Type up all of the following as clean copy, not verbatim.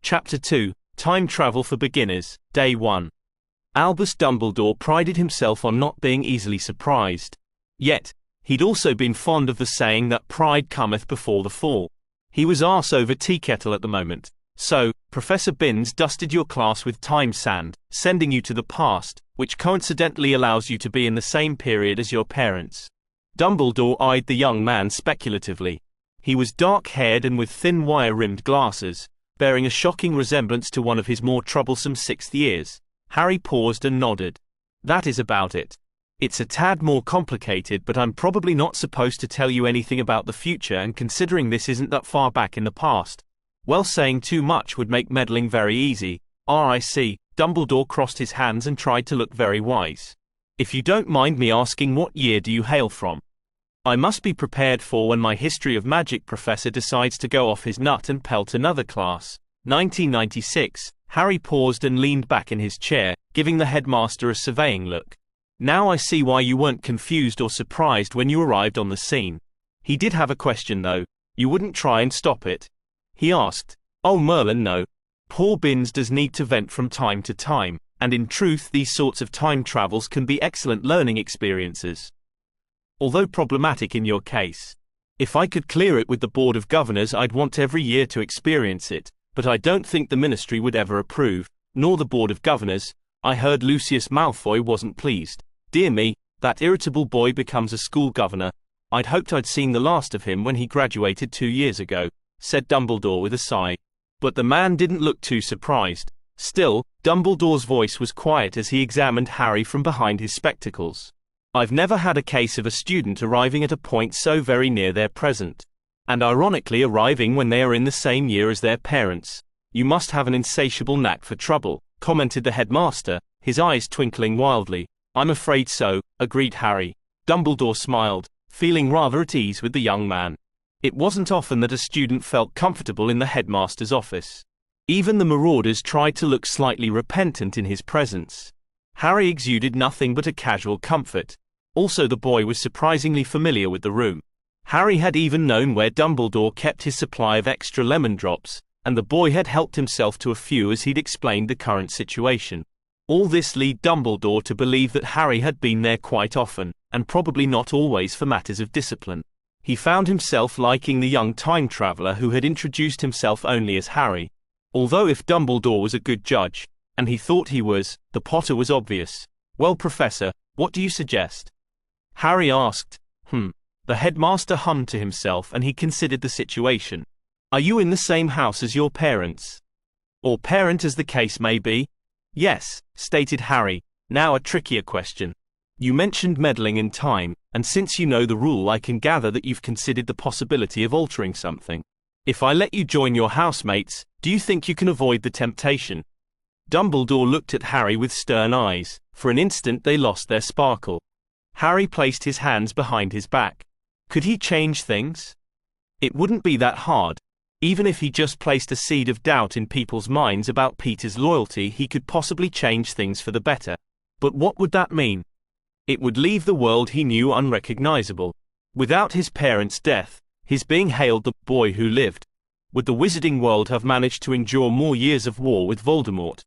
Chapter 2, Time Travel for Beginners, Day 1. Albus Dumbledore prided himself on not being easily surprised. Yet, he'd also been fond of the saying that pride cometh before the fall. He was arse over teakettle at the moment. So, Professor Binns dusted your class with time sand, sending you to the past, which coincidentally allows you to be in the same period as your parents. Dumbledore eyed the young man speculatively. He was dark-haired and with thin wire-rimmed glasses, bearing a shocking resemblance to one of his more troublesome sixth years. Harry paused and nodded. That is about it. It's a tad more complicated, but I'm probably not supposed to tell you anything about the future, and considering this isn't that far back in the past, well, saying too much would make meddling very easy. I see. Dumbledore crossed his hands and tried to look very wise. If you don't mind me asking, what year do you hail from? I must be prepared for when my history of magic professor decides to go off his nut and pelt another class. 1996. Harry paused and leaned back in his chair, giving the headmaster a surveying look. Now I see why you weren't confused or surprised when you arrived on the scene. He did have a question though. You wouldn't try and stop it? He asked. Oh Merlin, no. Poor Binns does need to vent from time to time, and in truth these sorts of time travels can be excellent learning experiences. Although problematic in your case. If I could clear it with the Board of Governors, I'd want every year to experience it, but I don't think the Ministry would ever approve, nor the Board of Governors. I heard Lucius Malfoy wasn't pleased. Dear me, that irritable boy becomes a school governor. I'd hoped I'd seen the last of him when he graduated 2 years ago, said Dumbledore with a sigh. But the man didn't look too surprised. Still, Dumbledore's voice was quiet as he examined Harry from behind his spectacles. I've never had a case of a student arriving at a point so very near their present, and ironically arriving when they are in the same year as their parents. You must have an insatiable knack for trouble, commented the headmaster, his eyes twinkling wildly. I'm afraid so, agreed Harry. Dumbledore smiled, feeling rather at ease with the young man. It wasn't often that a student felt comfortable in the headmaster's office. Even the marauders tried to look slightly repentant in his presence. Harry exuded nothing but a casual comfort. Also, the boy was surprisingly familiar with the room. Harry had even known where Dumbledore kept his supply of extra lemon drops, and the boy had helped himself to a few as he'd explained the current situation. All this led Dumbledore to believe that Harry had been there quite often, and probably not always for matters of discipline. He found himself liking the young time traveler who had introduced himself only as Harry. Although if Dumbledore was a good judge, and he thought he was, the Potter was obvious. Well, Professor, what do you suggest? Harry asked. The headmaster hummed to himself and he considered the situation. Are you in the same house as your parents? Or parent, as the case may be? Yes, stated Harry. Now a trickier question. You mentioned meddling in time, and since you know the rule, I can gather that you've considered the possibility of altering something. If I let you join your housemates, do you think you can avoid the temptation? Dumbledore looked at Harry with stern eyes. For an instant they lost their sparkle. Harry placed his hands behind his back. Could he change things? It wouldn't be that hard. Even if he just placed a seed of doubt in people's minds about Peter's loyalty, he could possibly change things for the better. But what would that mean? It would leave the world he knew unrecognizable. Without his parents' death, his being hailed the boy who lived. Would the wizarding world have managed to endure more years of war with Voldemort?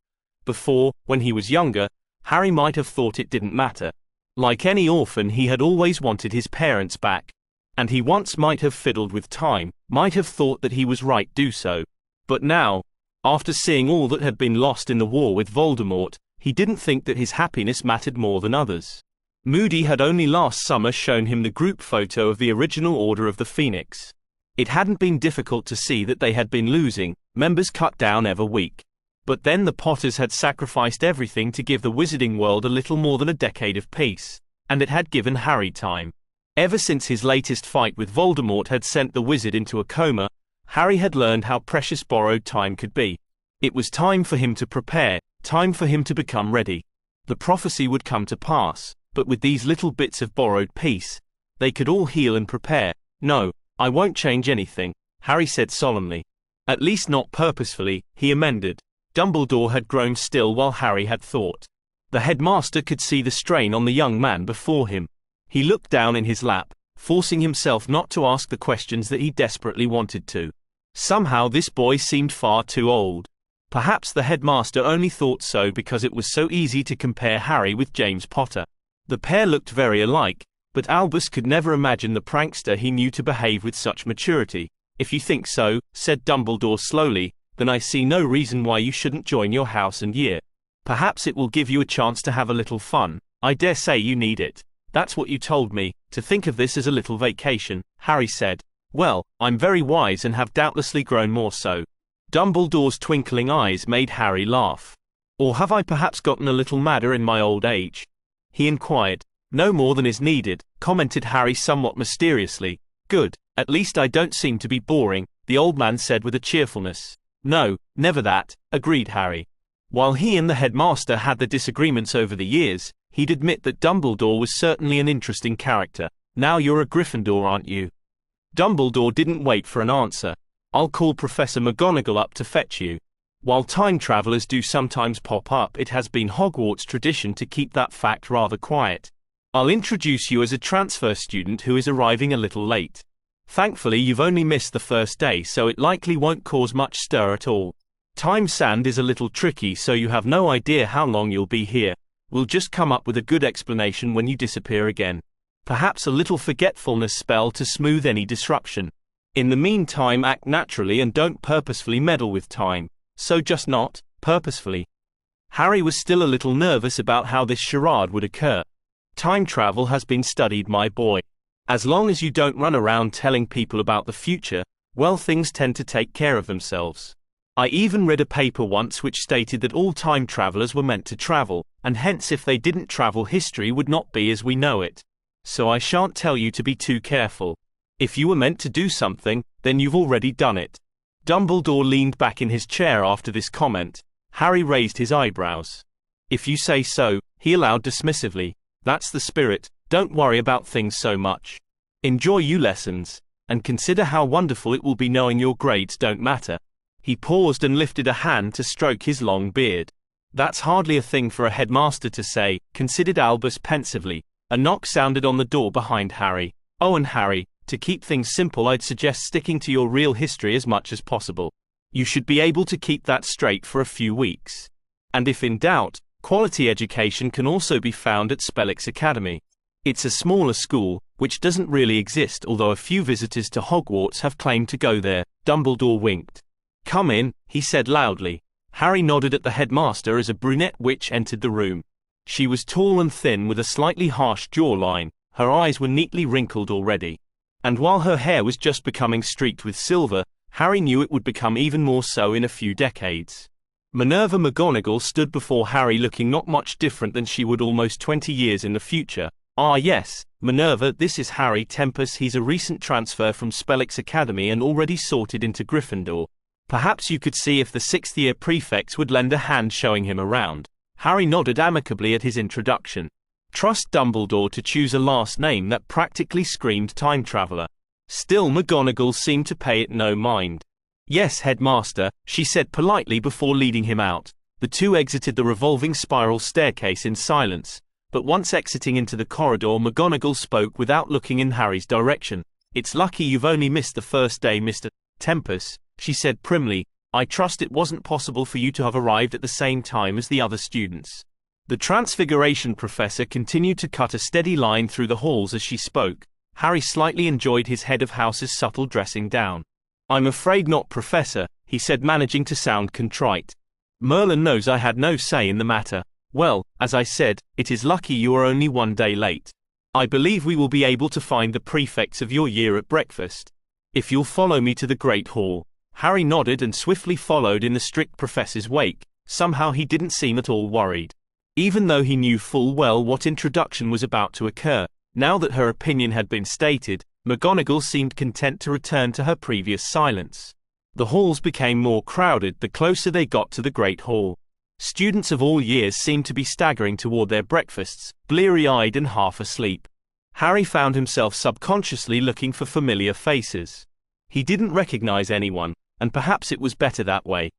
Before, when he was younger, Harry might have thought it didn't matter. Like any orphan, he had always wanted his parents back. And he once might have fiddled with time, might have thought that he was right to do so. But now, after seeing all that had been lost in the war with Voldemort, he didn't think that his happiness mattered more than others. Moody had only last summer shown him the group photo of the original Order of the Phoenix. It hadn't been difficult to see that they had been losing, members cut down every week. But then the Potters had sacrificed everything to give the wizarding world a little more than a decade of peace, and it had given Harry time. Ever since his latest fight with Voldemort had sent the wizard into a coma, Harry had learned how precious borrowed time could be. It was time for him to prepare, time for him to become ready. The prophecy would come to pass, but with these little bits of borrowed peace, they could all heal and prepare. No, I won't change anything, Harry said solemnly. At least not purposefully, he amended. Dumbledore had grown still while Harry had thought. The headmaster could see the strain on the young man before him. He looked down in his lap, forcing himself not to ask the questions that he desperately wanted to. Somehow this boy seemed far too old. Perhaps the headmaster only thought so because it was so easy to compare Harry with James Potter. The pair looked very alike, but Albus could never imagine the prankster he knew to behave with such maturity. "If you think so," said Dumbledore slowly, "then I see no reason why you shouldn't join your house and year. Perhaps it will give you a chance to have a little fun. I dare say you need it." "That's what you told me, to think of this as a little vacation," Harry said. "Well, I'm very wise and have doubtlessly grown more so." Dumbledore's twinkling eyes made Harry laugh. "Or have I perhaps gotten a little madder in my old age?" he inquired. "No more than is needed," commented Harry somewhat mysteriously. "Good, at least I don't seem to be boring," the old man said with a cheerfulness. "No, never that," agreed Harry. While he and the headmaster had their disagreements over the years, he'd admit that Dumbledore was certainly an interesting character. "Now you're a Gryffindor, aren't you?" Dumbledore didn't wait for an answer. "I'll call Professor McGonagall up to fetch you." While time travelers do sometimes pop up, it has been Hogwarts tradition to keep that fact rather quiet. "I'll introduce you as a transfer student who is arriving a little late. Thankfully you've only missed the first day, so it likely won't cause much stir at all. Time sand is a little tricky, so you have no idea how long you'll be here. We'll just come up with a good explanation when you disappear again. Perhaps a little forgetfulness spell to smooth any disruption. In the meantime, act naturally and don't purposefully meddle with time. So just not purposefully." Harry was still a little nervous about how this charade would occur. "Time travel has been studied, my boy. As long as you don't run around telling people about the future, well, things tend to take care of themselves. I even read a paper once which stated that all time travelers were meant to travel, and hence if they didn't travel, history would not be as we know it. So I shan't tell you to be too careful. If you were meant to do something, then you've already done it." Dumbledore leaned back in his chair after this comment. Harry raised his eyebrows. "If you say so," he allowed dismissively. "That's the spirit. Don't worry about things so much. Enjoy your lessons, and consider how wonderful it will be knowing your grades don't matter." He paused and lifted a hand to stroke his long beard. "That's hardly a thing for a headmaster to say," considered Albus pensively. A knock sounded on the door behind Harry. "Oh, and Harry, to keep things simple, I'd suggest sticking to your real history as much as possible. You should be able to keep that straight for a few weeks. And if in doubt, quality education can also be found at Spellix Academy. It's a smaller school, which doesn't really exist, although a few visitors to Hogwarts have claimed to go there." Dumbledore winked. "Come in," he said loudly. Harry nodded at the headmaster as a brunette witch entered the room. She was tall and thin with a slightly harsh jawline. Her eyes were neatly wrinkled already. And while her hair was just becoming streaked with silver, Harry knew it would become even more so in a few decades. Minerva McGonagall stood before Harry looking not much different than she would almost 20 years in the future. "Ah yes, Minerva, this is Harry Tempus. He's a recent transfer from Spellix Academy and already sorted into Gryffindor. Perhaps you could see if the sixth-year prefects would lend a hand showing him around." Harry nodded amicably at his introduction. Trust Dumbledore to choose a last name that practically screamed time traveler. Still, McGonagall seemed to pay it no mind. "Yes, headmaster," she said politely before leading him out. The two exited the revolving spiral staircase in silence, but once exiting into the corridor, McGonagall spoke without looking in Harry's direction. "It's lucky you've only missed the first day, Mr. Tempus," she said primly. "I trust it wasn't possible for you to have arrived at the same time as the other students." The Transfiguration Professor continued to cut a steady line through the halls as she spoke. Harry slightly enjoyed his head of house's subtle dressing down. "I'm afraid not, Professor," he said, managing to sound contrite. "Merlin knows I had no say in the matter. Well, as I said, it is lucky you are only one day late. I believe we will be able to find the prefects of your year at breakfast. If you'll follow me to the Great Hall." Harry nodded and swiftly followed in the strict professor's wake. Somehow he didn't seem at all worried. Even though he knew full well what introduction was about to occur, now that her opinion had been stated, McGonagall seemed content to return to her previous silence. The halls became more crowded the closer they got to the Great Hall. Students of all years seemed to be staggering toward their breakfasts, bleary-eyed and half asleep. Harry found himself subconsciously looking for familiar faces. He didn't recognize anyone, and perhaps it was better that way.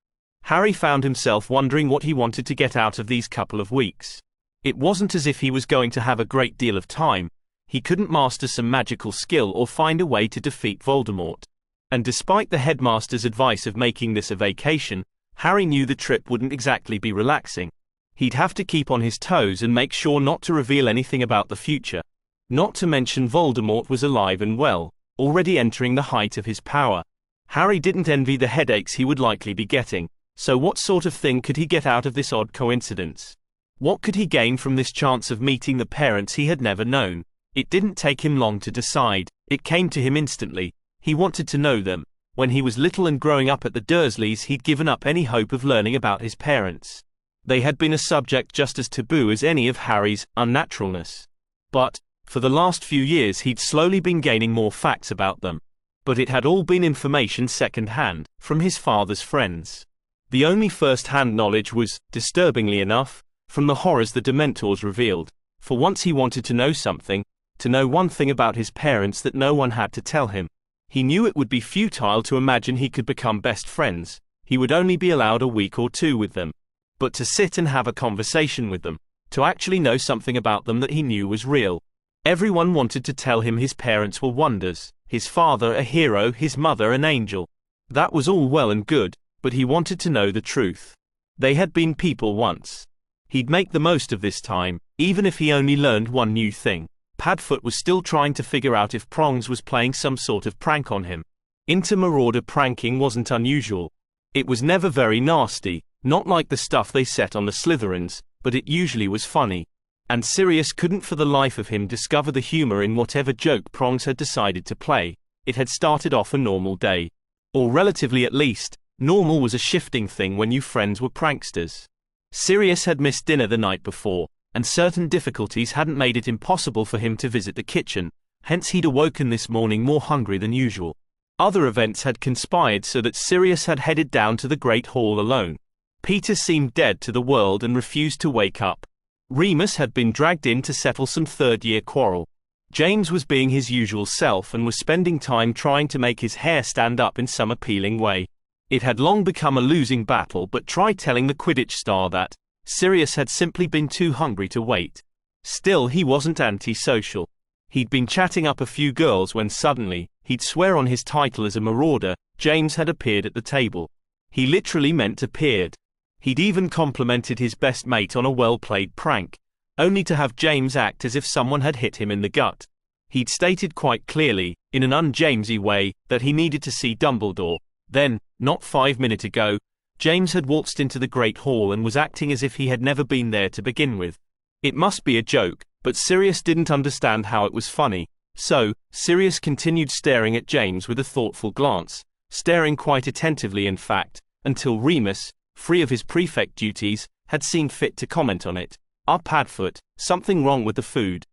Harry found himself wondering what he wanted to get out of these couple of weeks. It wasn't as if he was going to have a great deal of time. He couldn't master some magical skill or find a way to defeat Voldemort. And despite the headmaster's advice of making this a vacation, Harry knew the trip wouldn't exactly be relaxing. He'd have to keep on his toes and make sure not to reveal anything about the future. Not to mention Voldemort was alive and well, already entering the height of his power. Harry didn't envy the headaches he would likely be getting, so what sort of thing could he get out of this odd coincidence? What could he gain from this chance of meeting the parents he had never known? It didn't take him long to decide. It came to him instantly. He wanted to know them. When he was little and growing up at the Dursleys, he'd given up any hope of learning about his parents. They had been a subject just as taboo as any of Harry's unnaturalness. But, for the last few years he'd slowly been gaining more facts about them. But it had all been information second-hand, from his father's friends. The only first-hand knowledge was, disturbingly enough, from the horrors the Dementors revealed. For once he wanted to know something, to know one thing about his parents that no one had to tell him. He knew it would be futile to imagine he could become best friends. He would only be allowed a week or two with them. But to sit and have a conversation with them, to actually know something about them that he knew was real. Everyone wanted to tell him his parents were wonders, his father a hero, his mother an angel. That was all well and good, but he wanted to know the truth. They had been people once. He'd make the most of this time, even if he only learned one new thing. Padfoot was still trying to figure out if Prongs was playing some sort of prank on him. Inter-marauder pranking wasn't unusual. It was never very nasty, not like the stuff they set on the Slytherins, but it usually was funny. And Sirius couldn't for the life of him discover the humor in whatever joke Prongs had decided to play. It had started off a normal day. Or relatively at least. Normal was a shifting thing when you friends were pranksters. Sirius had missed dinner the night before, and certain difficulties hadn't made it impossible for him to visit the kitchen, hence he'd awoken this morning more hungry than usual. Other events had conspired so that Sirius had headed down to the Great Hall alone. Peter seemed dead to the world and refused to wake up. Remus had been dragged in to settle some third-year quarrel. James was being his usual self and was spending time trying to make his hair stand up in some appealing way. It had long become a losing battle, but try telling the Quidditch star that. Sirius had simply been too hungry to wait. Still, he wasn't antisocial. He'd been chatting up a few girls when suddenly, he'd swear on his title as a marauder, James had appeared at the table. He literally meant appeared. He'd even complimented his best mate on a well-played prank, only to have James act as if someone had hit him in the gut. He'd stated quite clearly, in an un-Jamesy way, that he needed to see Dumbledore. Then, not 5 minutes ago, James had waltzed into the Great Hall and was acting as if he had never been there to begin with. It must be a joke, but Sirius didn't understand how it was funny. So, Sirius continued staring at James with a thoughtful glance, staring quite attentively in fact, until Remus, free of his prefect duties, had seen fit to comment on it. Padfoot, something wrong with the food?"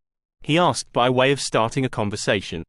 he asked by way of starting a conversation.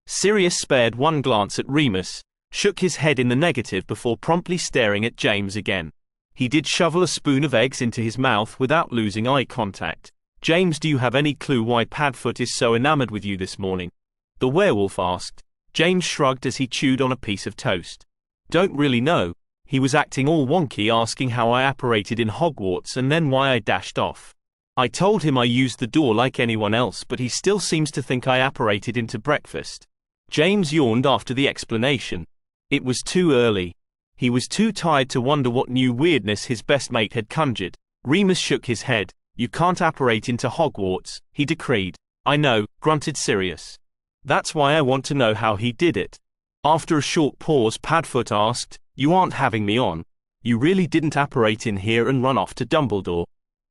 Sirius spared one glance at Remus, shook his head in the negative before promptly staring at James again. He did shovel a spoon of eggs into his mouth without losing eye contact. "James, do you have any clue why Padfoot is so enamored with you this morning?" the werewolf asked. James shrugged as he chewed on a piece of toast. "Don't really know. He was acting all wonky, asking how I apparated in Hogwarts and then why I dashed off. I told him I used the door like anyone else, but he still seems to think I apparated into breakfast." James yawned after the explanation. It was too early. He was too tired to wonder what new weirdness his best mate had conjured. Remus shook his head. "You can't apparate into Hogwarts," he decreed. "I know," grunted Sirius. "That's why I want to know how he did it." After a short pause, Padfoot asked, "You aren't having me on? You really didn't apparate in here and run off to Dumbledore?"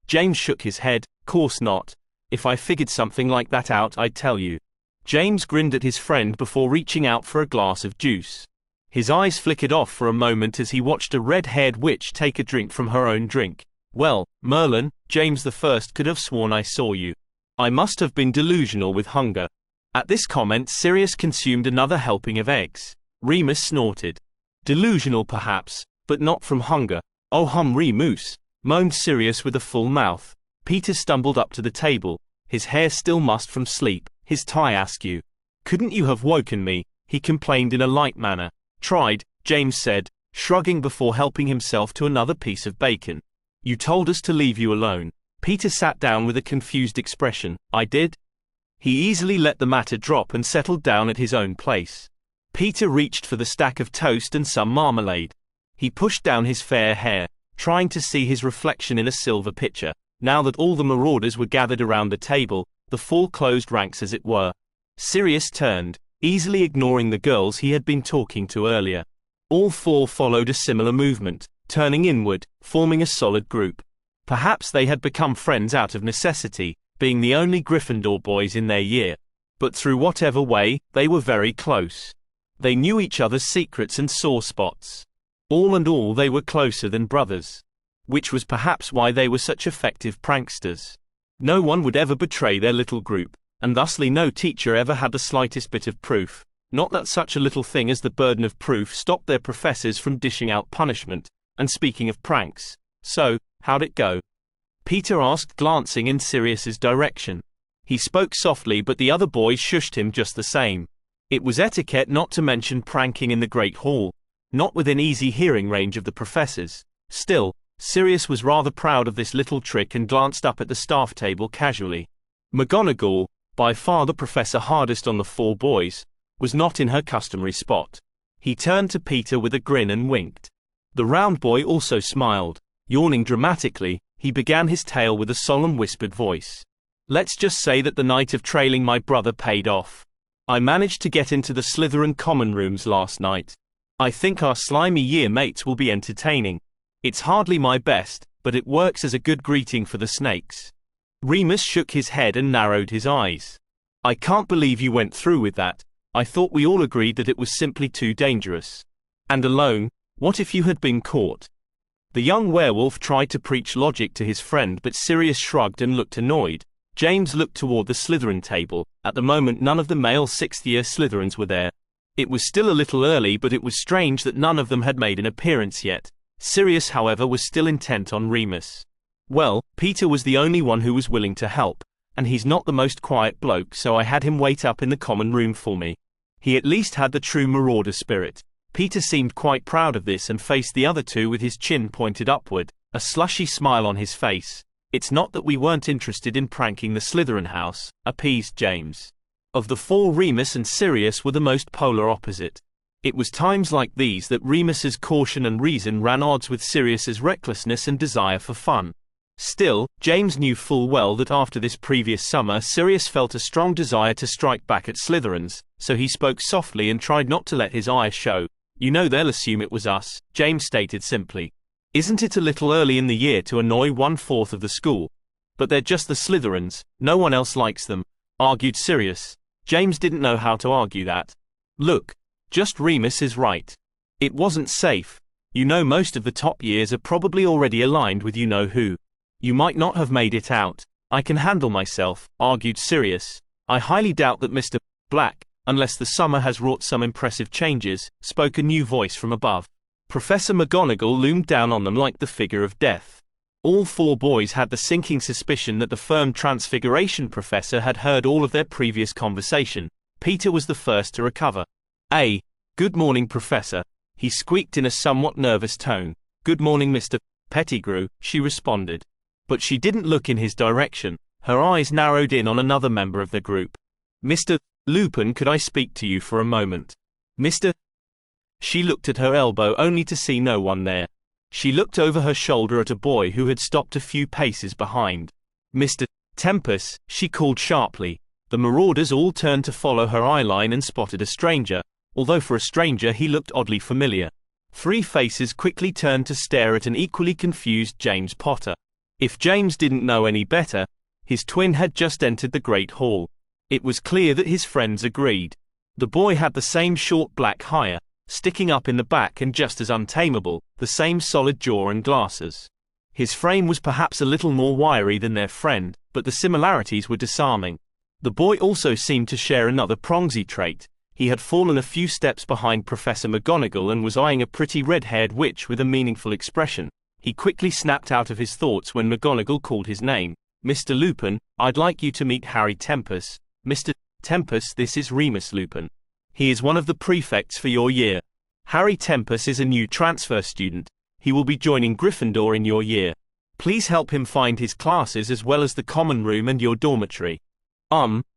James shook his head. "Course not. If I figured something like that out, I'd tell you." James grinned at his friend before reaching out for a glass of juice. His eyes flickered off for a moment as he watched a red-haired witch take a drink from her own drink. "Well, Merlin, James I could have sworn I saw you. I must have been delusional with hunger." At this comment, Sirius consumed another helping of eggs. Remus snorted. "Delusional perhaps, but not from hunger." "Oh Remus," moaned Sirius with a full mouth. Peter stumbled up to the table, his hair still mussed from sleep, his tie askew. "Couldn't you have woken me?" he complained in a light manner. "Tried," James said, shrugging before helping himself to another piece of bacon. "You told us to leave you alone." Peter sat down with a confused expression. "I did?" He easily let the matter drop and settled down at his own place. Peter reached for the stack of toast and some marmalade. He pushed down his fair hair, trying to see his reflection in a silver pitcher, now that all the marauders were gathered around the table, the four closed ranks as it were. Sirius turned, easily ignoring the girls he had been talking to earlier. All four followed a similar movement, turning inward, forming a solid group. Perhaps they had become friends out of necessity, being the only Gryffindor boys in their year. But through whatever way, they were very close. They knew each other's secrets and sore spots. All in all, they were closer than brothers. Which was perhaps why they were such effective pranksters. No one would ever betray their little group, and thusly no teacher ever had the slightest bit of proof. Not that such a little thing as the burden of proof stopped their professors from dishing out punishment. And speaking of pranks, so, how'd it go? Peter asked, glancing in Sirius's direction. He spoke softly, but the other boys shushed him just the same. It was etiquette not to mention pranking in the Great Hall, not within easy hearing range of the professors. Still, Sirius was rather proud of this little trick and glanced up at the staff table casually. McGonagall, by far the professor hardest on the four boys, was not in her customary spot. He turned to Peter with a grin and winked. The round boy also smiled. Yawning dramatically, he began his tale with a solemn whispered voice. Let's just say that the night of trailing my brother paid off. I managed to get into the Slytherin common rooms last night. I think our slimy year mates will be entertaining. It's hardly my best, but it works as a good greeting for the snakes. Remus shook his head and narrowed his eyes. I can't believe you went through with that. I thought we all agreed that it was simply too dangerous. And alone, what if you had been caught? The young werewolf tried to preach logic to his friend, but Sirius shrugged and looked annoyed. James looked toward the Slytherin table. At the moment none of the male sixth-year Slytherins were there. It was still a little early, but it was strange that none of them had made an appearance yet. Sirius, however, was still intent on Remus. Well, Peter was the only one who was willing to help, and he's not the most quiet bloke, so I had him wait up in the common room for me. He at least had the true marauder spirit. Peter seemed quite proud of this and faced the other two with his chin pointed upward, a slushy smile on his face. It's not that we weren't interested in pranking the Slytherin house, appeased James. Of the four, Remus and Sirius were the most polar opposite. It was times like these that Remus's caution and reason ran odds with Sirius's recklessness and desire for fun. Still, James knew full well that after this previous summer Sirius felt a strong desire to strike back at Slytherins, so he spoke softly and tried not to let his eyes show. You know they'll assume it was us, James stated simply. Isn't it a little early in the year to annoy 1/4 of the school? But they're just the Slytherins, no one else likes them, argued Sirius. James didn't know how to argue that. Look, just Remus is right. It wasn't safe. You know most of the top years are probably already aligned with you-know-who. You might not have made it out. I can handle myself, argued Sirius. I highly doubt that Mr. Black, unless the summer has wrought some impressive changes, spoke a new voice from above. Professor McGonagall loomed down on them like the figure of death. All four boys had the sinking suspicion that the firm Transfiguration professor had heard all of their previous conversation. Peter was the first to recover. Good morning, Professor, he squeaked in a somewhat nervous tone. Good morning, Mr. Pettigrew, she responded. But she didn't look in his direction. Her eyes narrowed in on another member of the group. Mr. Lupin, could I speak to you for a moment? Mr. She looked at her elbow only to see no one there. She looked over her shoulder at a boy who had stopped a few paces behind. Mr. Tempus, she called sharply. The marauders all turned to follow her eyeline and spotted a stranger, although for a stranger he looked oddly familiar. 3 faces quickly turned to stare at an equally confused James Potter. If James didn't know any better, his twin had just entered the Great Hall. It was clear that his friends agreed. The boy had the same short black hair, sticking up in the back, and just as untamable, the same solid jaw and glasses. His frame was perhaps a little more wiry than their friend, but the similarities were disarming. The boy also seemed to share another Prongsy trait. He had fallen a few steps behind Professor McGonagall and was eyeing a pretty red-haired witch with a meaningful expression. He quickly snapped out of his thoughts when McGonagall called his name. Mr. Lupin, I'd like you to meet Harry Tempus. Mr. Tempus, this is Remus Lupin. He is one of the prefects for your year. Harry Tempus is a new transfer student. He will be joining Gryffindor in your year. Please help him find his classes as well as the common room and your dormitory.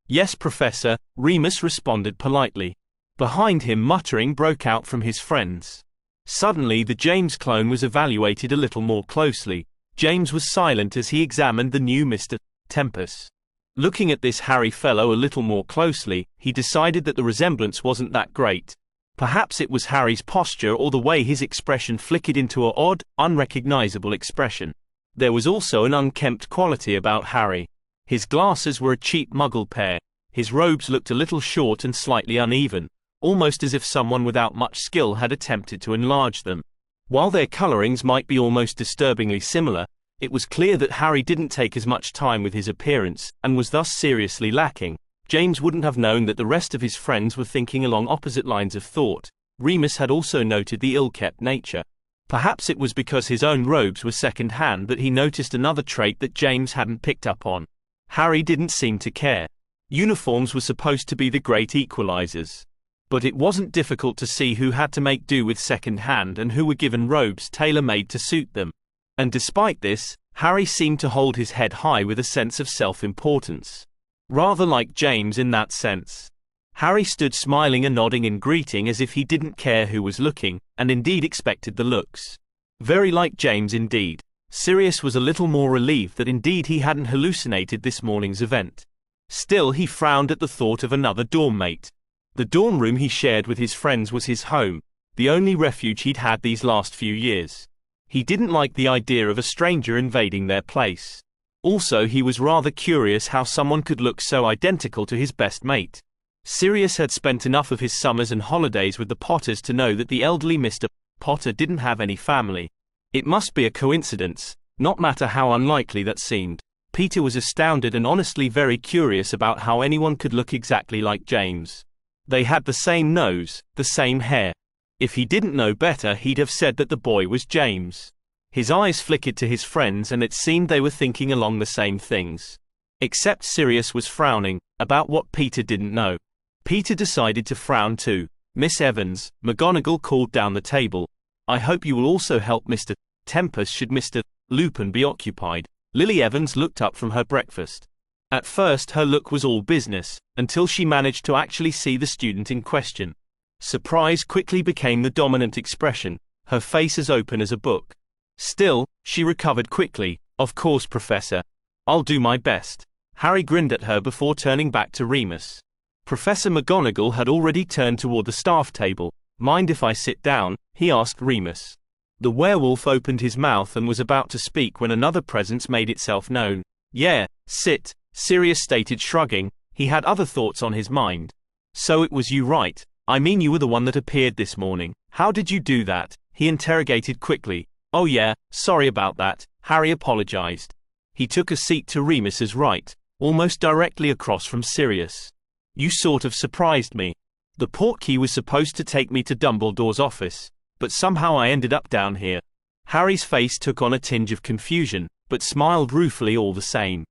Yes, Professor, Remus responded politely. Behind him, muttering broke out from his friends. Suddenly the James clone was evaluated a little more closely. James was silent as he examined the new Mr. Tempest. Looking at this Harry fellow a little more closely, he decided that the resemblance wasn't that great. Perhaps it was Harry's posture or the way his expression flickered into an odd, unrecognizable expression. There was also an unkempt quality about Harry. His glasses were a cheap muggle pair. His robes looked a little short and slightly uneven, almost as if someone without much skill had attempted to enlarge them. While their colorings might be almost disturbingly similar, it was clear that Harry didn't take as much time with his appearance, and was thus seriously lacking. James wouldn't have known that the rest of his friends were thinking along opposite lines of thought. Remus had also noted the ill-kept nature. Perhaps it was because his own robes were second-hand that he noticed another trait that James hadn't picked up on. Harry didn't seem to care. Uniforms were supposed to be the great equalizers. But it wasn't difficult to see who had to make do with second-hand and who were given robes tailor-made to suit them. And despite this, Harry seemed to hold his head high with a sense of self-importance. Rather like James in that sense. Harry stood smiling and nodding in greeting as if he didn't care who was looking, and indeed expected the looks. Very like James indeed. Sirius was a little more relieved that indeed he hadn't hallucinated this morning's event. Still he frowned at the thought of another dorm mate. The dorm room he shared with his friends was his home, the only refuge he'd had these last few years. He didn't like the idea of a stranger invading their place. Also he was rather curious how someone could look so identical to his best mate. Sirius had spent enough of his summers and holidays with the Potters to know that the elderly Mr. Potter didn't have any family. It must be a coincidence, not matter how unlikely that seemed. Peter was astounded and honestly very curious about how anyone could look exactly like James. They had the same nose, the same hair. If he didn't know better, he'd have said that the boy was James. His eyes flickered to his friends and it seemed they were thinking along the same things. Except Sirius was frowning, about what Peter didn't know. Peter decided to frown too. Miss Evans, McGonagall called down the table. I hope you will also help Mr. Tempest should Mr. Lupin be occupied. Lily Evans looked up from her breakfast. At first her look was all business, until she managed to actually see the student in question. Surprise quickly became the dominant expression, her face as open as a book. Still, she recovered quickly. Of course, Professor. I'll do my best. Harry grinned at her before turning back to Remus. Professor McGonagall had already turned toward the staff table. Mind if I sit down? He asked Remus. The werewolf opened his mouth and was about to speak when another presence made itself known. Yeah, sit, Sirius stated, shrugging. He had other thoughts on his mind. So it was you, right? I mean, you were the one that appeared this morning. How did you do that? He interrogated quickly. Oh yeah, sorry about that, Harry apologized. He took a seat to Remus's right, almost directly across from Sirius. You sort of surprised me. The portkey was supposed to take me to Dumbledore's office, but somehow I ended up down here. Harry's face took on a tinge of confusion, but smiled ruefully all the same.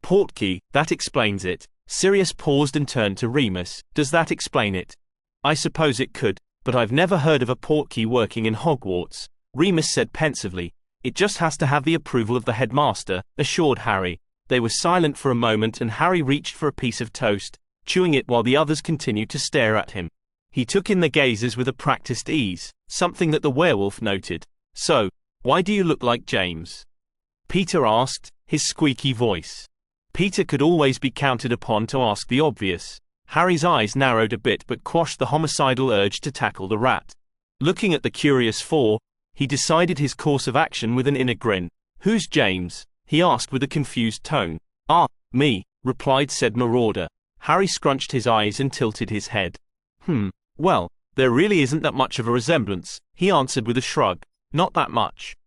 Portkey, that explains it. Sirius paused and turned to Remus. Does that explain it? I suppose it could, but I've never heard of a portkey working in Hogwarts, Remus said pensively. It just has to have the approval of the headmaster, assured Harry. They were silent for a moment and Harry reached for a piece of toast, chewing it while the others continued to stare at him. He took in the gazes with a practiced ease, something that the werewolf noted. So, why do you look like James? Peter asked, his squeaky voice. Peter could always be counted upon to ask the obvious. Harry's eyes narrowed a bit but quashed the homicidal urge to tackle the rat. Looking at the curious four, he decided his course of action with an inner grin. Who's James? He asked with a confused tone. Ah, me, replied said marauder. Harry scrunched his eyes and tilted his head. Well, there really isn't that much of a resemblance, he answered with a shrug. Not that much.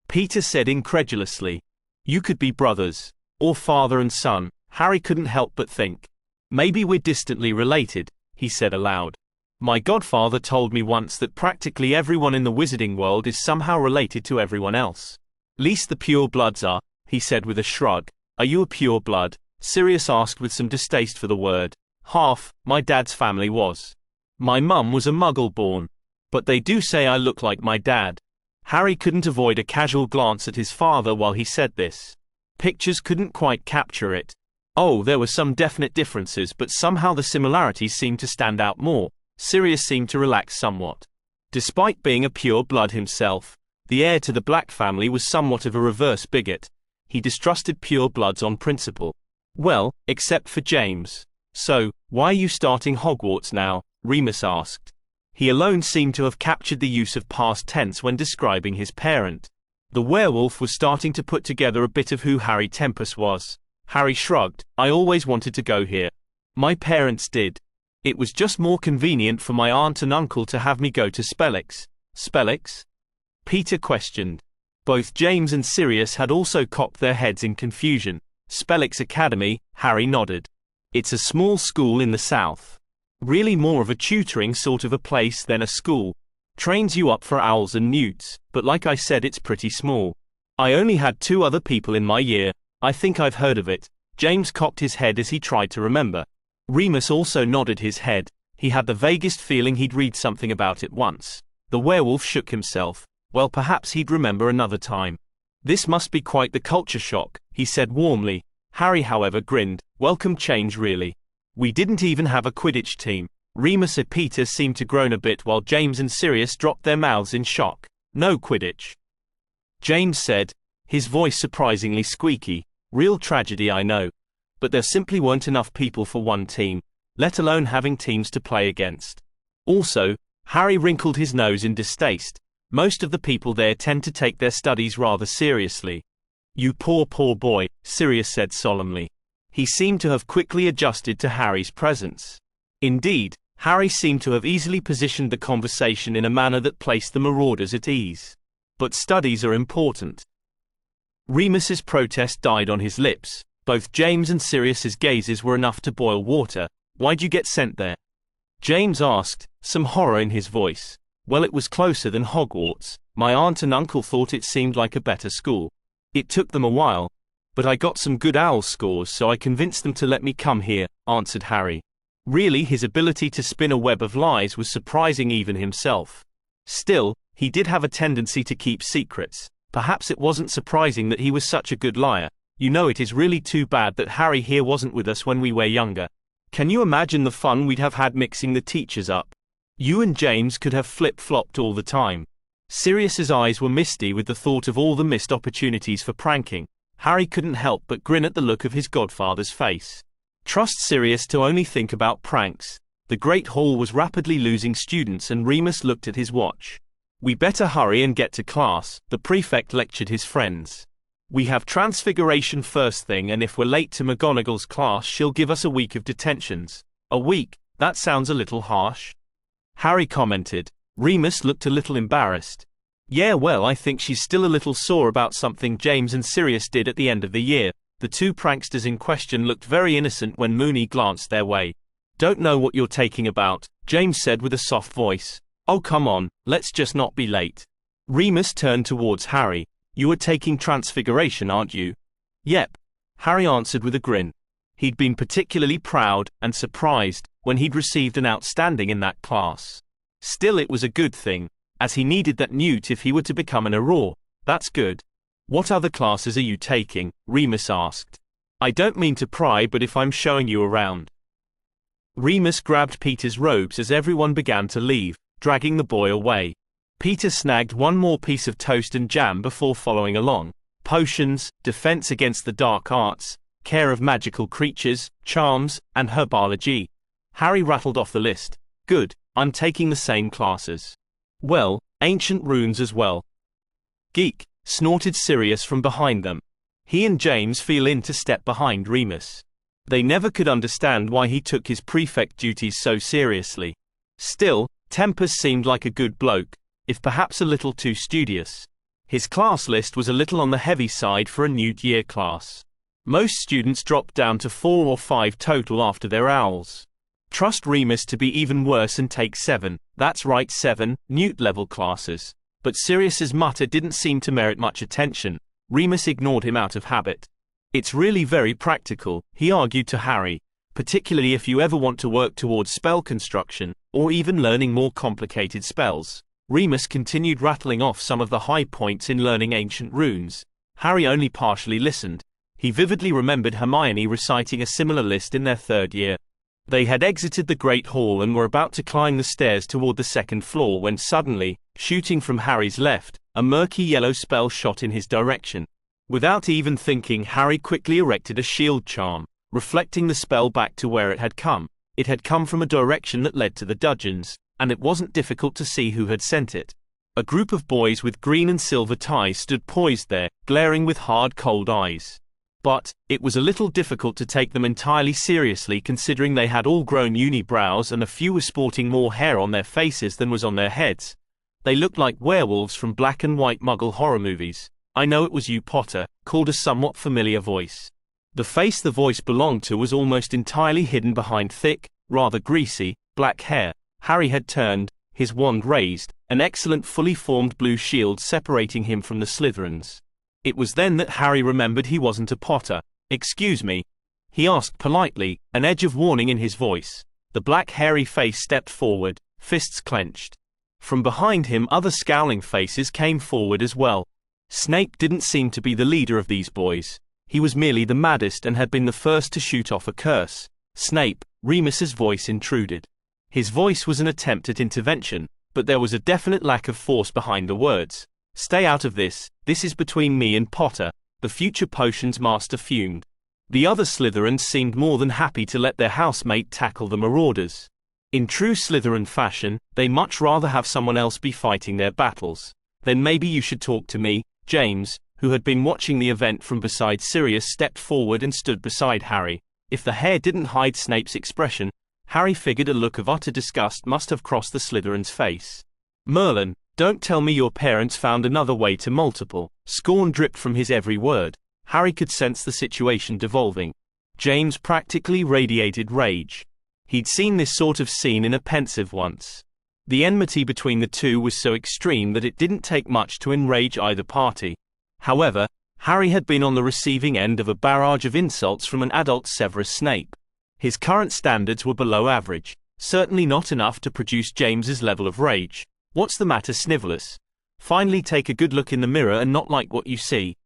Peter said incredulously. You could be brothers. Or father and son, Harry couldn't help but think. Maybe we're distantly related, he said aloud. My godfather told me once that practically everyone in the wizarding world is somehow related to everyone else. Least the pure bloods are, he said with a shrug. Are you a pure blood? Sirius asked with some distaste for the word. Half, my dad's family was. My mum was a muggle born. But they do say I look like my dad. Harry couldn't avoid a casual glance at his father while he said this. Pictures couldn't quite capture it. Oh, there were some definite differences, but somehow the similarities seemed to stand out more. Sirius seemed to relax somewhat. Despite being a pure blood himself, the heir to the Black family was somewhat of a reverse bigot. He distrusted pure bloods on principle. Well, except for James. So, why are you starting Hogwarts now? Remus asked. He alone seemed to have captured the use of past tense when describing his parent. The werewolf was starting to put together a bit of who Harry Tempest was. Harry shrugged. I always wanted to go here. My parents did. It was just more convenient for my aunt and uncle to have me go to Spellix. Spellix? Peter questioned. Both James and Sirius had also cocked their heads in confusion. Spellix Academy, Harry nodded. It's a small school in the south. Really more of a tutoring sort of a place than a school. Trains you up for owls and newts, but like I said, it's pretty small. I only had 2 other people in my year. I think I've heard of it. James cocked his head as he tried to remember. Remus also nodded his head. He had the vaguest feeling he'd read something about it once. The werewolf shook himself. Well, perhaps he'd remember another time. This must be quite the culture shock, he said warmly. Harry, however, grinned. Welcome change, really. We didn't even have a Quidditch team. Remus and Peter seemed to groan a bit while James and Sirius dropped their mouths in shock. No Quidditch. James said, his voice surprisingly squeaky. Real tragedy, I know. But there simply weren't enough people for one team, let alone having teams to play against. Also, Harry wrinkled his nose in distaste. Most of the people there tend to take their studies rather seriously. You poor boy, Sirius said solemnly. He seemed to have quickly adjusted to Harry's presence. Indeed, Harry seemed to have easily positioned the conversation in a manner that placed the marauders at ease. But studies are important. Remus's protest died on his lips. Both James and Sirius's gazes were enough to boil water. Why'd you get sent there? James asked, some horror in his voice. Well, it was closer than Hogwarts. My aunt and uncle thought it seemed like a better school. It took them a while, but I got some good owl scores, so I convinced them to let me come here, answered Harry. Really, his ability to spin a web of lies was surprising even himself. Still, he did have a tendency to keep secrets. Perhaps it wasn't surprising that he was such a good liar. You know, it is really too bad that Harry here wasn't with us when we were younger. Can you imagine the fun we'd have had mixing the teachers up? You and James could have flip-flopped all the time. Sirius's eyes were misty with the thought of all the missed opportunities for pranking. Harry couldn't help but grin at the look of his godfather's face. Trust Sirius to only think about pranks. The Great Hall was rapidly losing students and Remus looked at his watch. We better hurry and get to class, the prefect lectured his friends. We have Transfiguration first thing, and if we're late to McGonagall's class she'll give us a week of detentions. A week? That sounds a little harsh. Harry commented. Remus looked a little embarrassed. Yeah, well, I think she's still a little sore about something James and Sirius did at the end of the year. The 2 pranksters in question looked very innocent when Moony glanced their way. Don't know what you're taking about, James said with a soft voice. Oh, come on, let's just not be late. Remus turned towards Harry. You are taking Transfiguration, aren't you? Yep, Harry answered with a grin. He'd been particularly proud and surprised when he'd received an outstanding in that class. Still, it was a good thing, as he needed that newt if he were to become an Auror. That's good. What other classes are you taking? Remus asked. I don't mean to pry, but if I'm showing you around. Remus grabbed Peter's robes as everyone began to leave, dragging the boy away. Peter snagged one more piece of toast and jam before following along. Potions, defense against the dark arts, care of magical creatures, charms, and herbology. Harry rattled off the list. Good, I'm taking the same classes. Well, ancient runes as well. Geek, snorted Sirius from behind them. He and James fell in to step behind Remus. They never could understand why he took his prefect duties so seriously. Still, Tempest seemed like a good bloke, if perhaps a little too studious. His class list was a little on the heavy side for a newt year class. Most students dropped down to 4 or 5 total after their owls. Trust Remus to be even worse and take 7, that's right 7, newt-level classes. But Sirius's mutter didn't seem to merit much attention. Remus ignored him out of habit. It's really very practical, he argued to Harry, particularly if you ever want to work towards spell construction, or even learning more complicated spells. Remus continued rattling off some of the high points in learning ancient runes. Harry only partially listened. He vividly remembered Hermione reciting a similar list in their 3rd year. They had exited the Great Hall and were about to climb the stairs toward the second floor when suddenly, shooting from Harry's left, a murky yellow spell shot in his direction. Without even thinking, Harry quickly erected a shield charm, reflecting the spell back to where it had come. It had come from a direction that led to the dungeons, and it wasn't difficult to see who had sent it. A group of boys with green and silver ties stood poised there, glaring with hard, cold eyes. But it was a little difficult to take them entirely seriously considering they had all grown unibrows and a few were sporting more hair on their faces than was on their heads. They looked like werewolves from black and white Muggle horror movies. "I know it was you, Potter," called a somewhat familiar voice. The face the voice belonged to was almost entirely hidden behind thick, rather greasy, black hair. Harry had turned, his wand raised, an excellent fully formed blue shield separating him from the Slytherins. It was then that Harry remembered he wasn't a Potter. "Excuse me?" he asked politely, an edge of warning in his voice. The black hairy face stepped forward, fists clenched. From behind him other scowling faces came forward as well. Snape didn't seem to be the leader of these boys. He was merely the maddest and had been the first to shoot off a curse. "Snape," Remus's voice intruded. His voice was an attempt at intervention, but there was a definite lack of force behind the words. "Stay out of this. This is between me and Potter," the future potions master fumed. The other Slytherins seemed more than happy to let their housemate tackle the marauders. In true Slytherin fashion, they much rather have someone else be fighting their battles. "Then maybe you should talk to me." James, who had been watching the event from beside Sirius, stepped forward and stood beside Harry. If the hair didn't hide Snape's expression, Harry figured a look of utter disgust must have crossed the Slytherin's face. "Merlin, don't tell me your parents found another way to multiple." Scorn dripped from his every word. Harry could sense the situation devolving. James practically radiated rage. He'd seen this sort of scene in a pensive once. The enmity between the two was so extreme that it didn't take much to enrage either party. However, Harry had been on the receiving end of a barrage of insults from an adult Severus Snape. His current standards were below average, certainly not enough to produce James's level of rage. "What's the matter, Snivellus? Finally take a good look in the mirror and not like what you see."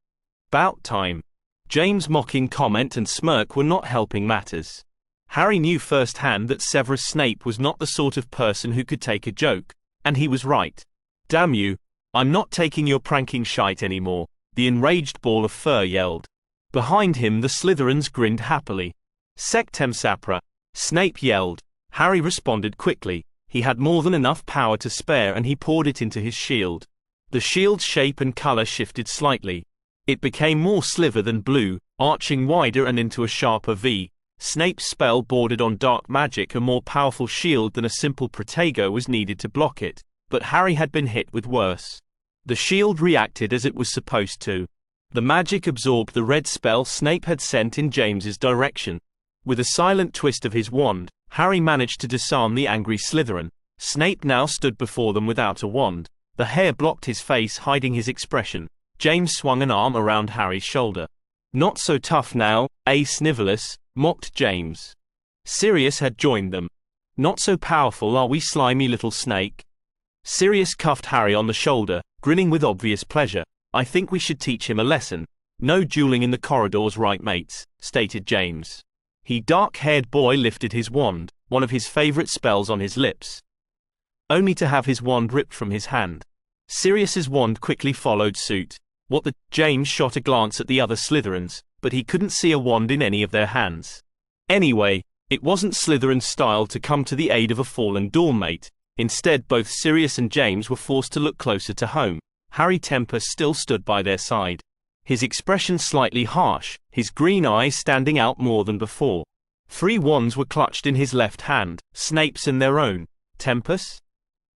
"'Bout time." James' mocking comment and smirk were not helping matters. Harry knew firsthand that Severus Snape was not the sort of person who could take a joke, and he was right. "Damn you, I'm not taking your pranking shite anymore," the enraged ball of fur yelled. Behind him the Slytherins grinned happily. "Sectem Sapra," Snape yelled. Harry responded quickly. He had more than enough power to spare and he poured it into his shield. The shield's shape and color shifted slightly. It became more sliver than blue, arching wider and into a sharper V. Snape's spell bordered on dark magic. A more powerful shield than a simple Protego was needed to block it, but Harry had been hit with worse. The shield reacted as it was supposed to. The magic absorbed the red spell Snape had sent in James's direction. With a silent twist of his wand, Harry managed to disarm the angry Slytherin. Snape now stood before them without a wand. The hair blocked his face, hiding his expression. James swung an arm around Harry's shoulder. "Not so tough now, Snivellus," mocked James. Sirius had joined them. "Not so powerful, are we, slimy little snake?" Sirius cuffed Harry on the shoulder, grinning with obvious pleasure. "I think we should teach him a lesson. No dueling in the corridors, right mates," stated James. The dark-haired boy lifted his wand, one of his favorite spells, on his lips, only to have his wand ripped from his hand. Sirius's wand quickly followed suit. "What the—" James shot a glance at the other Slytherins, but he couldn't see a wand in any of their hands. Anyway, it wasn't Slytherin's style to come to the aid of a fallen dormmate. Instead, both Sirius and James were forced to look closer to home. Harry Tempest still stood by their side. His expression slightly harsh, his green eyes standing out more than before. 3 wands were clutched in his left hand, Snape's and their own. "Tempest?"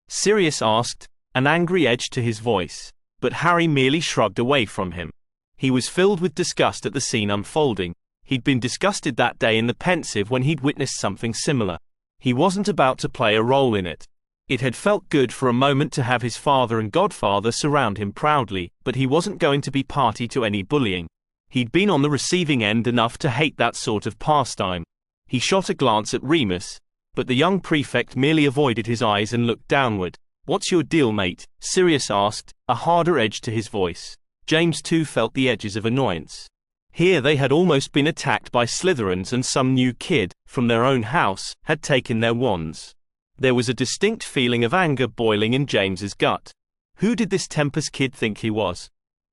Sirius asked, an angry edge to his voice, but Harry merely shrugged away from him. He was filled with disgust at the scene unfolding. He'd been disgusted that day in the pensive when he'd witnessed something similar. He wasn't about to play a role in it. It had felt good for a moment to have his father and godfather surround him proudly, but he wasn't going to be party to any bullying. He'd been on the receiving end enough to hate that sort of pastime. He shot a glance at Remus, but the young prefect merely avoided his eyes and looked downward. "What's your deal, mate?" Sirius asked, a harder edge to his voice. James too felt the edges of annoyance. Here they had almost been attacked by Slytherins, and some new kid, from their own house, had taken their wands. There was a distinct feeling of anger boiling in James's gut. Who did this Tempest kid think he was?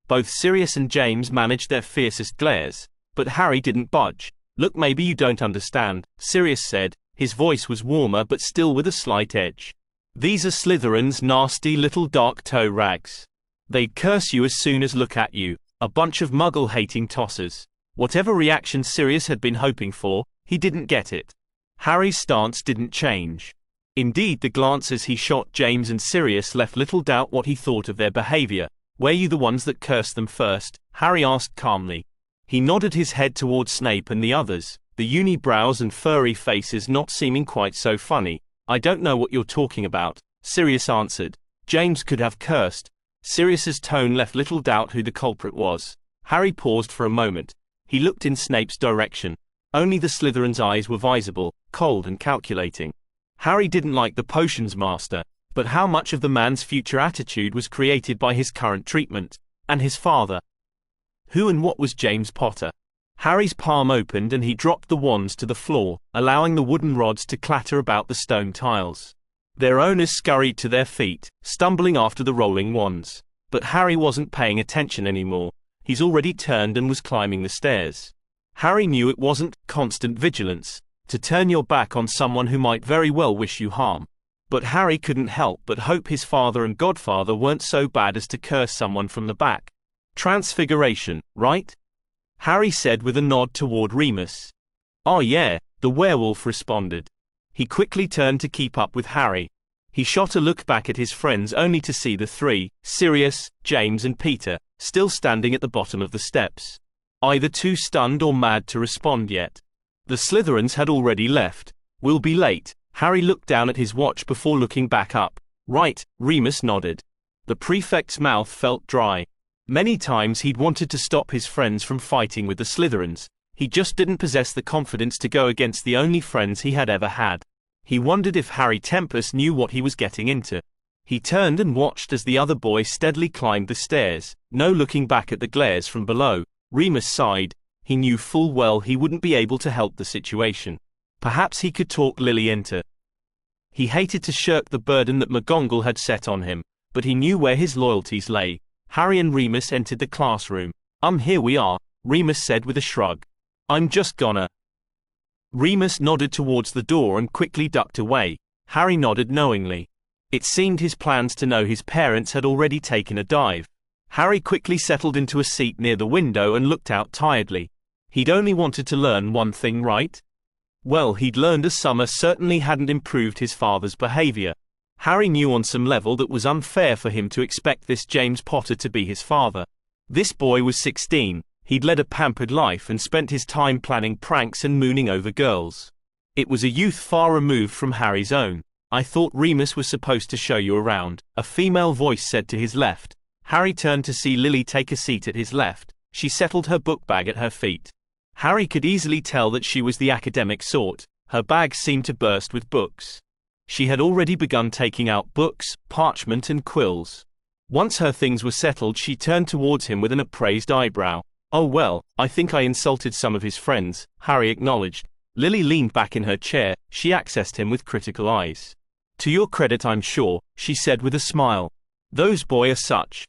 Both Sirius and James managed their fiercest glares, but Harry didn't budge. Look, maybe you don't understand, Sirius said. His voice was warmer but still with a slight edge. These are Slytherins, nasty little dark toe rags. They'd curse you as soon as look at you. A bunch of muggle-hating tossers. Whatever reaction Sirius had been hoping for, he didn't get it. Harry's stance didn't change. Indeed, the glances he shot James and Sirius left little doubt what he thought of their behavior. Were you the ones that cursed them first? Harry asked calmly. He nodded his head towards Snape and the others, the unibrows and furry faces not seeming quite so funny. I don't know what you're talking about, Sirius answered. James could have cursed. Sirius's tone left little doubt who the culprit was. Harry paused for a moment. He looked in Snape's direction. Only the Slytherin's eyes were visible, cold and calculating. Harry didn't like the potions master, but how much of the man's future attitude was created by his current treatment? And his father? Who and what was James Potter? Harry's palm opened and he dropped the wands to the floor, allowing the wooden rods to clatter about the stone tiles. Their owners scurried to their feet, stumbling after the rolling wands. But Harry wasn't paying attention anymore. He's already turned and was climbing the stairs. Harry knew it wasn't constant vigilance to turn your back on someone who might very well wish you harm. But Harry couldn't help but hope his father and godfather weren't so bad as to curse someone from the back. Transfiguration, right? Harry said with a nod toward Remus. Oh yeah, the werewolf responded. He quickly turned to keep up with Harry. He shot a look back at his friends only to see the three, Sirius, James and Peter, still standing at the bottom of the steps. Either too stunned or mad to respond yet. The Slytherins had already left. We'll be late. Harry looked down at his watch before looking back up. Right, Remus nodded. The prefect's mouth felt dry. Many times he'd wanted to stop his friends from fighting with the Slytherins. He just didn't possess the confidence to go against the only friends he had ever had. He wondered if Harry Tempest knew what he was getting into. He turned and watched as the other boy steadily climbed the stairs, no looking back at the glares from below. Remus sighed. He knew full well he wouldn't be able to help the situation. Perhaps he could talk Lily into. He hated to shirk the burden that McGonagall had set on him, but he knew where his loyalties lay. Harry and Remus entered the classroom. Here we are, Remus said with a shrug. I'm just gonna. Remus nodded towards the door and quickly ducked away. Harry nodded knowingly. It seemed his plans to know his parents had already taken a dive. Harry quickly settled into a seat near the window and looked out tiredly. He'd only wanted to learn one thing, right? Well, he'd learned a summer certainly hadn't improved his father's behavior. Harry knew on some level that was unfair for him to expect this James Potter to be his father. This boy was 16. He'd led a pampered life and spent his time planning pranks and mooning over girls. It was a youth far removed from Harry's own. I thought Remus was supposed to show you around, a female voice said to his left. Harry turned to see Lily take a seat at his left. She settled her book bag at her feet. Harry could easily tell that she was the academic sort. Her bag seemed to burst with books. She had already begun taking out books, parchment and quills. Once her things were settled, she turned towards him with an upraised eyebrow. Oh well, I think I insulted some of his friends, Harry acknowledged. Lily leaned back in her chair. She accessed him with critical eyes. To your credit, I'm sure, she said with a smile. Those boys are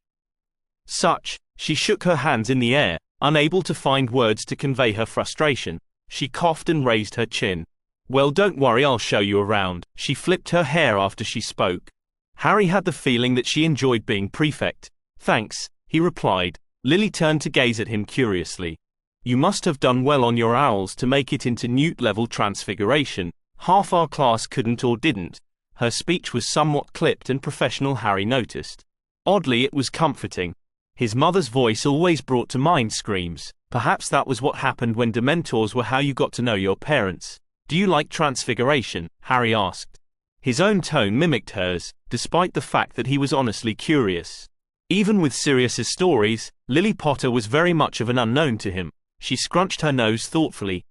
such. She shook her hands in the air, unable to find words to convey her frustration. She coughed and raised her chin. Well, don't worry, I'll show you around. She flipped her hair after she spoke. Harry had the feeling that she enjoyed being prefect. Thanks, he replied. Lily turned to gaze at him curiously. You must have done well on your owls to make it into Newt-level transfiguration. Half our class couldn't or didn't. Her speech was somewhat clipped and professional, Harry noticed. Oddly, it was comforting. His mother's voice always brought to mind screams. Perhaps that was what happened when Dementors were how you got to know your parents. Do you like transfiguration? Harry asked. His own tone mimicked hers, despite the fact that he was honestly curious. Even with Sirius's stories, Lily Potter was very much of an unknown to him. She scrunched her nose thoughtfully.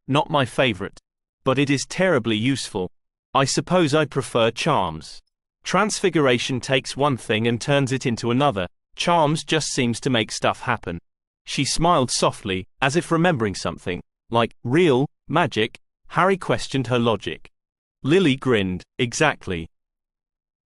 Not my favorite. But it is terribly useful. I suppose I prefer charms. Transfiguration takes one thing and turns it into another. Charms just seems to make stuff happen. She smiled softly, as if remembering something. Like, real magic? Harry questioned her logic. Lily grinned. Exactly.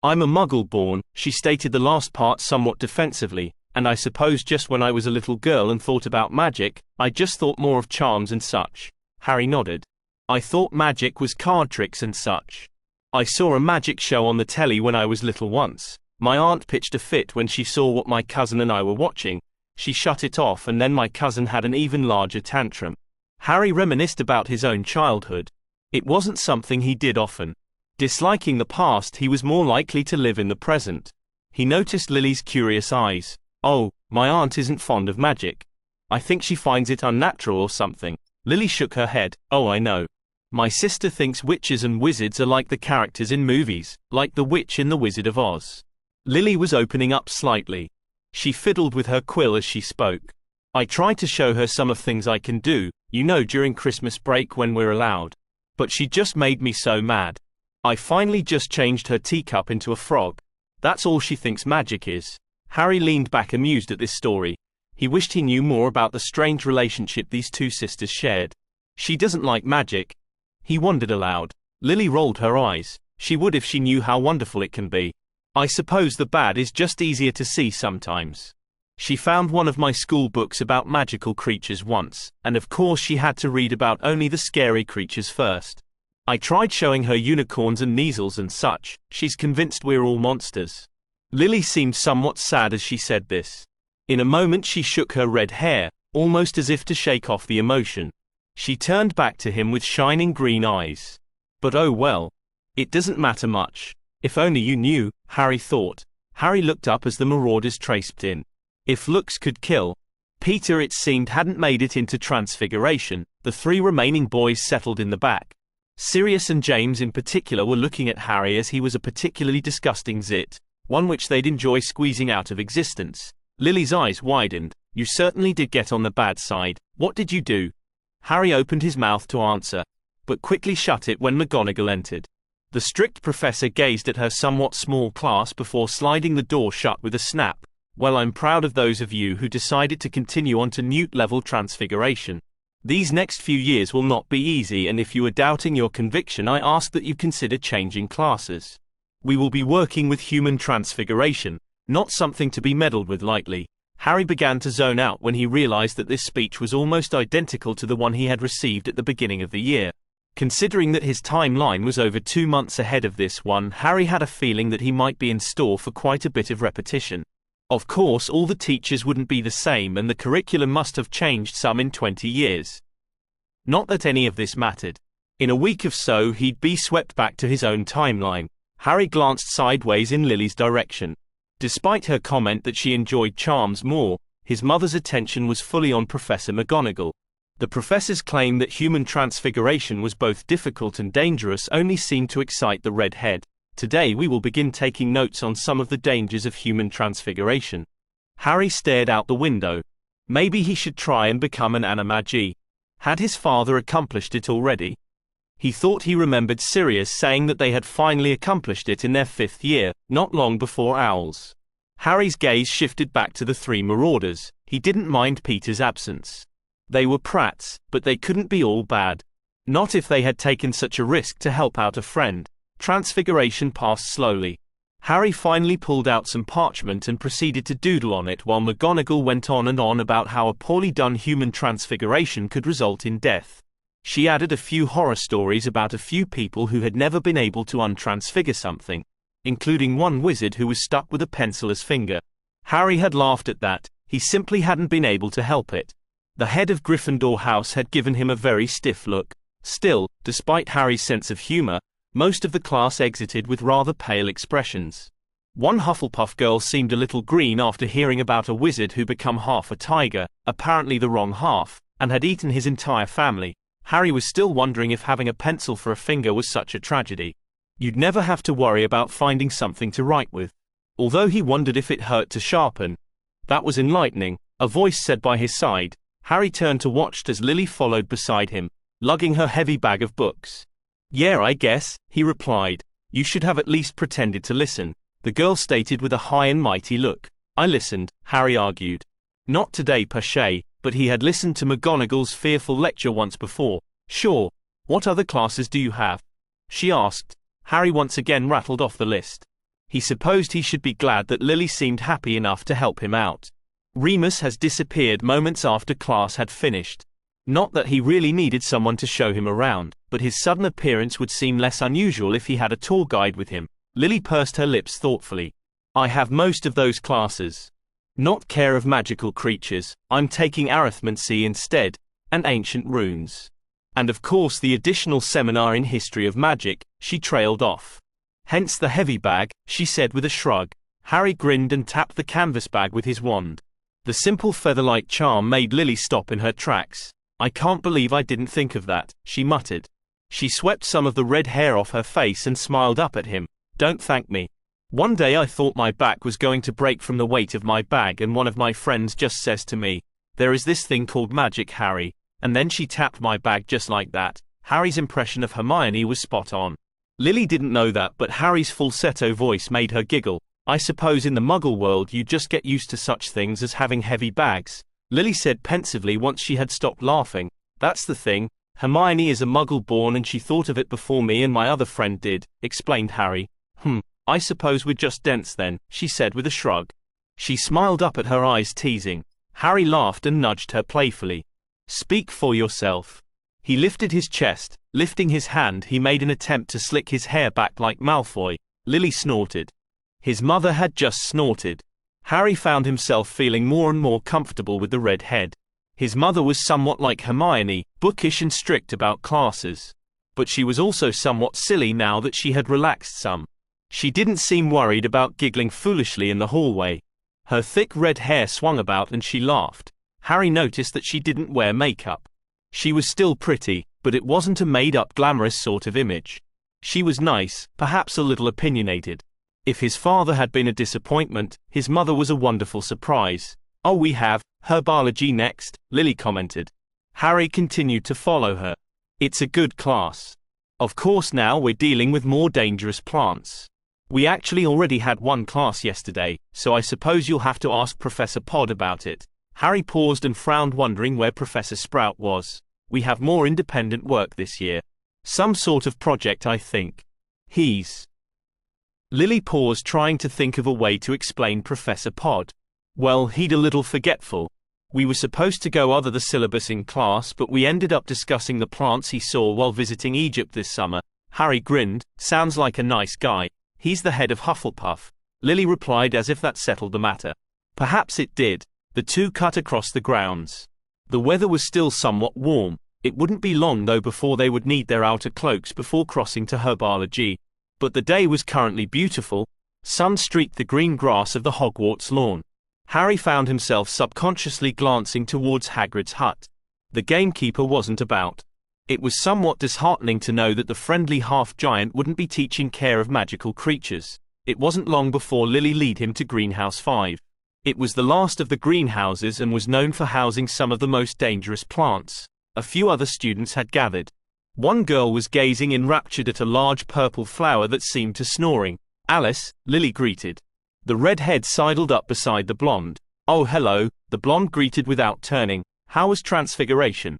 I'm a Muggle born, she stated the last part somewhat defensively, and I suppose just when I was a little girl and thought about magic, I just thought more of charms and such. Harry nodded. I thought magic was card tricks and such. I saw a magic show on the telly when I was little once. My aunt pitched a fit when she saw what my cousin and I were watching. She shut it off and then my cousin had an even larger tantrum. Harry reminisced about his own childhood. It wasn't something he did often. Disliking the past, he was more likely to live in the present. He noticed Lily's curious eyes. Oh, my aunt isn't fond of magic. I think she finds it unnatural or something. Lily shook her head. Oh, I know. My sister thinks witches and wizards are like the characters in movies, like the witch in The Wizard of Oz. Lily was opening up slightly. She fiddled with her quill as she spoke. I try to show her some of things I can do, during Christmas break when we're allowed. But she just made me so mad. I finally just changed her teacup into a frog. That's all she thinks magic is. Harry leaned back amused at this story. He wished he knew more about the strange relationship these two sisters shared. She doesn't like magic. He wondered aloud. Lily rolled her eyes. She would if she knew how wonderful it can be. I suppose the bad is just easier to see sometimes. She found one of my school books about magical creatures once, and of course she had to read about only the scary creatures first. I tried showing her unicorns and measles and such. She's convinced we're all monsters. Lily seemed somewhat sad as she said this. In a moment she shook her red hair, almost as if to shake off the emotion. She turned back to him with shining green eyes. But oh well. It doesn't matter much. If only you knew, Harry thought. Harry looked up as the marauders traipsed in. If looks could kill. Peter, it seemed, hadn't made it into Transfiguration. The three remaining boys settled in the back. Sirius and James in particular were looking at Harry as he was a particularly disgusting zit, one which they'd enjoy squeezing out of existence. Lily's eyes widened. You certainly did get on the bad side. What did you do? Harry opened his mouth to answer, but quickly shut it when McGonagall entered. The strict professor gazed at her somewhat small class before sliding the door shut with a snap. Well, I'm proud of those of you who decided to continue on to Newt-level Transfiguration. These next few years will not be easy, and if you are doubting your conviction, I ask that you consider changing classes. We will be working with human transfiguration, not something to be meddled with lightly. Harry began to zone out when he realized that this speech was almost identical to the one he had received at the beginning of the year. Considering that his timeline was over 2 months ahead of this one, Harry had a feeling that he might be in store for quite a bit of repetition. Of course, all the teachers wouldn't be the same, and the curriculum must have changed some in 20 years. Not that any of this mattered. In a week or so, he'd be swept back to his own timeline. Harry glanced sideways in Lily's direction. Despite her comment that she enjoyed charms more, his mother's attention was fully on Professor McGonagall. The professor's claim that human transfiguration was both difficult and dangerous only seemed to excite the redhead. Today we will begin taking notes on some of the dangers of human transfiguration. Harry stared out the window. Maybe he should try and become an animagi. Had his father accomplished it already? He thought he remembered Sirius saying that they had finally accomplished it in their 5th year, not long before Owls. Harry's gaze shifted back to the three marauders. He didn't mind Peter's absence. They were prats, but they couldn't be all bad. Not if they had taken such a risk to help out a friend. Transfiguration passed slowly. Harry finally pulled out some parchment and proceeded to doodle on it while McGonagall went on and on about how a poorly done human transfiguration could result in death. She added a few horror stories about a few people who had never been able to untransfigure something, including one wizard who was stuck with a pencil as finger. Harry had laughed at that. He simply hadn't been able to help it. The head of Gryffindor House had given him a very stiff look. Still, despite Harry's sense of humor, most of the class exited with rather pale expressions. One Hufflepuff girl seemed a little green after hearing about a wizard who became half a tiger, apparently the wrong half, and had eaten his entire family. Harry was still wondering if having a pencil for a finger was such a tragedy. You'd never have to worry about finding something to write with. Although he wondered if it hurt to sharpen. That was enlightening, a voice said by his side. Harry turned to watch as Lily followed beside him, lugging her heavy bag of books. Yeah, I guess, he replied. You should have at least pretended to listen, the girl stated with a high and mighty look. I listened, Harry argued. Not today per se, but he had listened to McGonagall's fearful lecture once before. "Sure. What other classes do you have?" she asked. Harry once again rattled off the list. He supposed he should be glad that Lily seemed happy enough to help him out. Remus has disappeared moments after class had finished. Not that he really needed someone to show him around, but his sudden appearance would seem less unusual if he had a tour guide with him. Lily pursed her lips thoughtfully. "I have most of those classes. Not care of magical creatures, I'm taking arithmancy instead, and ancient runes. And of course the additional seminar in history of magic," she trailed off. "Hence the heavy bag," she said with a shrug. Harry grinned and tapped the canvas bag with his wand. The simple feather-like charm made Lily stop in her tracks. "I can't believe I didn't think of that," she muttered. She swept some of the red hair off her face and smiled up at him. "Don't thank me. One day I thought my back was going to break from the weight of my bag, and one of my friends just says to me, 'There is this thing called magic, Harry,' and then she tapped my bag just like that." Harry's impression of Hermione was spot on. Lily didn't know that, but Harry's falsetto voice made her giggle. "I suppose in the Muggle world you just get used to such things as having heavy bags," Lily said pensively once she had stopped laughing. "That's the thing. Hermione is a Muggle born and she thought of it before me and my other friend did," explained Harry. I suppose we're just dense then," she said with a shrug. She smiled up at her eyes teasing. Harry laughed and nudged her playfully. "Speak for yourself." He lifted his chest. Lifting his hand, he made an attempt to slick his hair back like Malfoy. Lily snorted. His mother had just snorted. Harry found himself feeling more and more comfortable with the red head. His mother was somewhat like Hermione, bookish and strict about classes. But she was also somewhat silly now that she had relaxed some. She didn't seem worried about giggling foolishly in the hallway. Her thick red hair swung about and she laughed. Harry noticed that she didn't wear makeup. She was still pretty, but it wasn't a made-up glamorous sort of image. She was nice, perhaps a little opinionated. If his father had been a disappointment, his mother was a wonderful surprise. "Oh, we have herbology next," Lily commented. Harry continued to follow her. "It's a good class. Of course now we're dealing with more dangerous plants. We actually already had one class yesterday, so I suppose you'll have to ask Professor Pod about it." Harry paused and frowned, wondering where Professor Sprout was. "We have more independent work this year. Some sort of project, I think." Lily paused, trying to think of a way to explain Professor Pod. "Well, he'd a little forgetful. We were supposed to go over the syllabus in class, but we ended up discussing the plants he saw while visiting Egypt this summer." Harry grinned. "Sounds like a nice guy. He's the head of Hufflepuff." Lily replied as if that settled the matter. Perhaps it did. The two cut across the grounds. The weather was still somewhat warm. It wouldn't be long though before they would need their outer cloaks before crossing to herbology. But the day was currently beautiful. Sun streaked the green grass of the Hogwarts lawn. Harry found himself subconsciously glancing towards Hagrid's hut. The gamekeeper wasn't about. It was somewhat disheartening to know that the friendly half-giant wouldn't be teaching care of magical creatures. It wasn't long before Lily led him to Greenhouse 5. It was the last of the greenhouses and was known for housing some of the most dangerous plants. A few other students had gathered. One girl was gazing enraptured at a large purple flower that seemed to snoring. "Alice," Lily greeted. The redhead sidled up beside the blonde. "Oh, hello," the blonde greeted without turning. "How was Transfiguration?"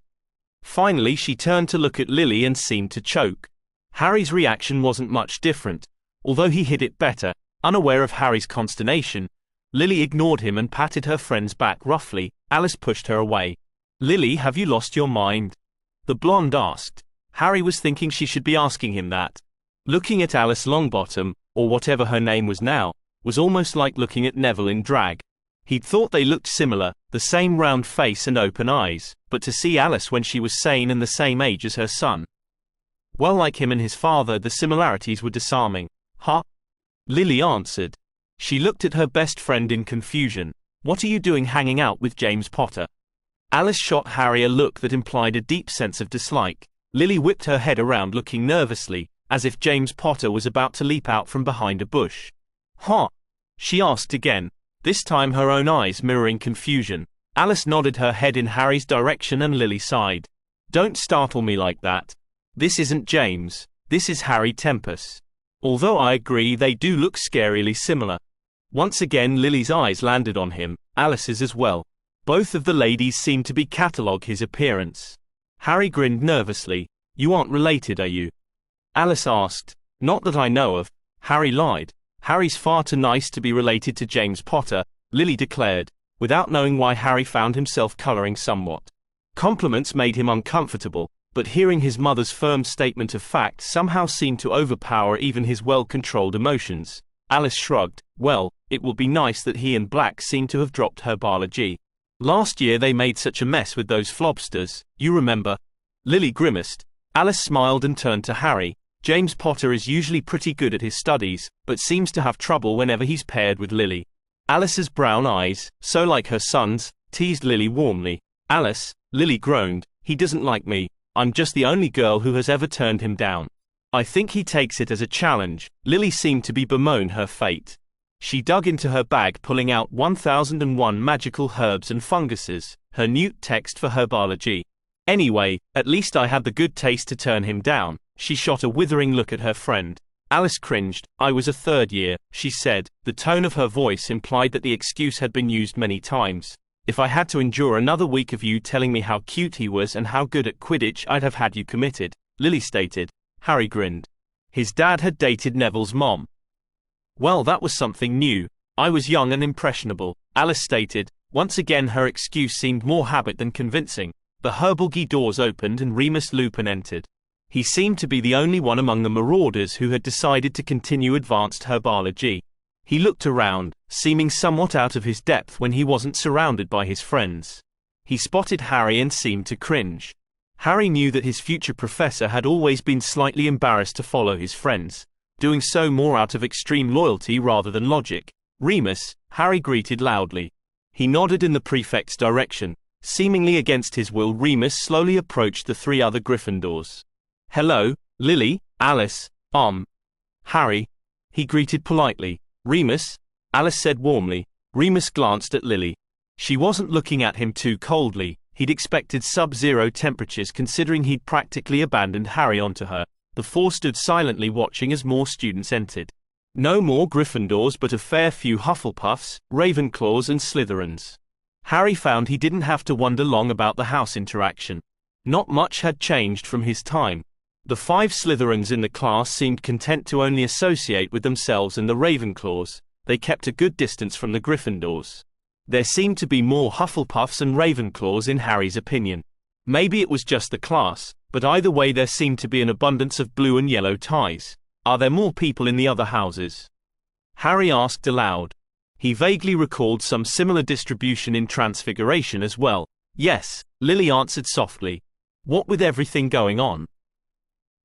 Finally she turned to look at Lily and seemed to choke. Harry's reaction wasn't much different. Although he hid it better, unaware of Harry's consternation, Lily ignored him and patted her friend's back roughly. Alice pushed her away. "Lily, have you lost your mind?" the blonde asked. Harry was thinking she should be asking him that. Looking at Alice Longbottom, or whatever her name was now, was almost like looking at Neville in drag. He'd thought they looked similar, the same round face and open eyes, but to see Alice when she was sane and the same age as her son. Well, like him and his father, the similarities were disarming. "Huh?" Lily answered. She looked at her best friend in confusion. "What are you doing hanging out with James Potter?" Alice shot Harry a look that implied a deep sense of dislike. Lily whipped her head around looking nervously, as if James Potter was about to leap out from behind a bush. "Huh?" she asked again, this time her own eyes mirroring confusion. Alice nodded her head in Harry's direction and Lily sighed. "Don't startle me like that. This isn't James. This is Harry Tempest. Although I agree they do look scarily similar." Once again Lily's eyes landed on him, Alice's as well. Both of the ladies seemed to be catalogue his appearance. Harry grinned nervously. You aren't related, are you? Alice asked. Not that I know of. Harry lied. Harry's far too nice to be related to James Potter, Lily declared, without knowing why Harry found himself colouring somewhat. Compliments made him uncomfortable, but hearing his mother's firm statement of fact somehow seemed to overpower even his well-controlled emotions. Alice shrugged. Well, it will be nice that he and Black seem to have dropped her biology. Last year they made such a mess with those flobsters, you remember? Lily grimaced. Alice smiled and turned to Harry. James Potter is usually pretty good at his studies, but seems to have trouble whenever he's paired with Lily. Alice's brown eyes, so like her son's, teased Lily warmly. Alice, Lily groaned, he doesn't like me. I'm just the only girl who has ever turned him down. I think he takes it as a challenge. Lily seemed to bemoan her fate. She dug into her bag, pulling out 1001 magical herbs and funguses, her newt text for herbology. Anyway, at least I had the good taste to turn him down. She shot a withering look at her friend. Alice cringed. I was a third year, she said. The tone of her voice implied that the excuse had been used many times. If I had to endure another week of you telling me how cute he was and how good at Quidditch, I'd have had you committed, Lily stated. Harry grinned. His dad had dated Neville's mom. Well, that was something new. I was young and impressionable, Alice stated. Once again her excuse seemed more habit than convincing. The Herbology doors opened and Remus Lupin entered. He seemed to be the only one among the marauders who had decided to continue advanced herbology. He looked around, seeming somewhat out of his depth when he wasn't surrounded by his friends. He spotted Harry and seemed to cringe. Harry knew that his future professor had always been slightly embarrassed to follow his friends, doing so more out of extreme loyalty rather than logic. Remus, Harry greeted loudly. He nodded in the prefect's direction. Seemingly against his will, Remus slowly approached the three other Gryffindors. Hello, Lily, Alice, Harry. He greeted politely. Remus, Alice said warmly. Remus glanced at Lily. She wasn't looking at him too coldly. He'd expected sub-zero temperatures considering he'd practically abandoned Harry onto her. The four stood silently watching as more students entered. No more Gryffindors but a fair few Hufflepuffs, Ravenclaws and Slytherins. Harry found he didn't have to wonder long about the house interaction. Not much had changed from his time. The 5 Slytherins in the class seemed content to only associate with themselves and the Ravenclaws. They kept a good distance from the Gryffindors. There seemed to be more Hufflepuffs and Ravenclaws in Harry's opinion. Maybe it was just the class, but either way there seemed to be an abundance of blue and yellow ties. Are there more people in the other houses? Harry asked aloud. He vaguely recalled some similar distribution in Transfiguration as well. Yes, Lily answered softly. What with everything going on?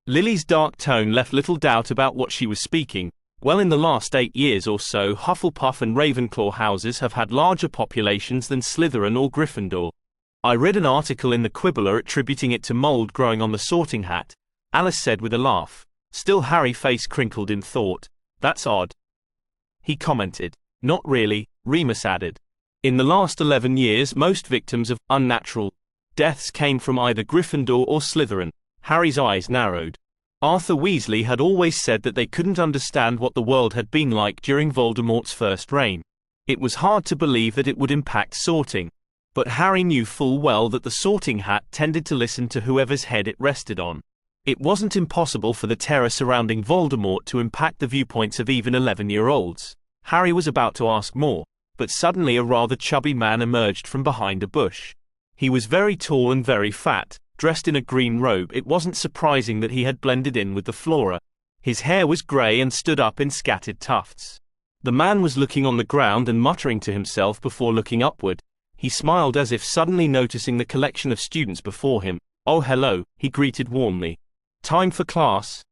Lily's dark tone left little doubt about what she was speaking. Well, in the last 8 years or so, Hufflepuff and Ravenclaw houses have had larger populations than Slytherin or Gryffindor. I read an article in the Quibbler attributing it to mold growing on the Sorting Hat, Alice said with a laugh. Still, Harry's face crinkled in thought. That's odd. He commented. Not really, Remus added. In the last 11 years, most victims of unnatural deaths came from either Gryffindor or Slytherin. Harry's eyes narrowed. Arthur Weasley had always said that they couldn't understand what the world had been like during Voldemort's first reign. It was hard to believe that it would impact sorting. But Harry knew full well that the Sorting Hat tended to listen to whoever's head it rested on. It wasn't impossible for the terror surrounding Voldemort to impact the viewpoints of even 11-year-olds. Harry was about to ask more, but suddenly a rather chubby man emerged from behind a bush. He was very tall and very fat, dressed in a green robe. It wasn't surprising that he had blended in with the flora. His hair was grey and stood up in scattered tufts. The man was looking on the ground and muttering to himself before looking upward. He smiled as if suddenly noticing the collection of students before him. Oh, hello, he greeted warmly. Time for class?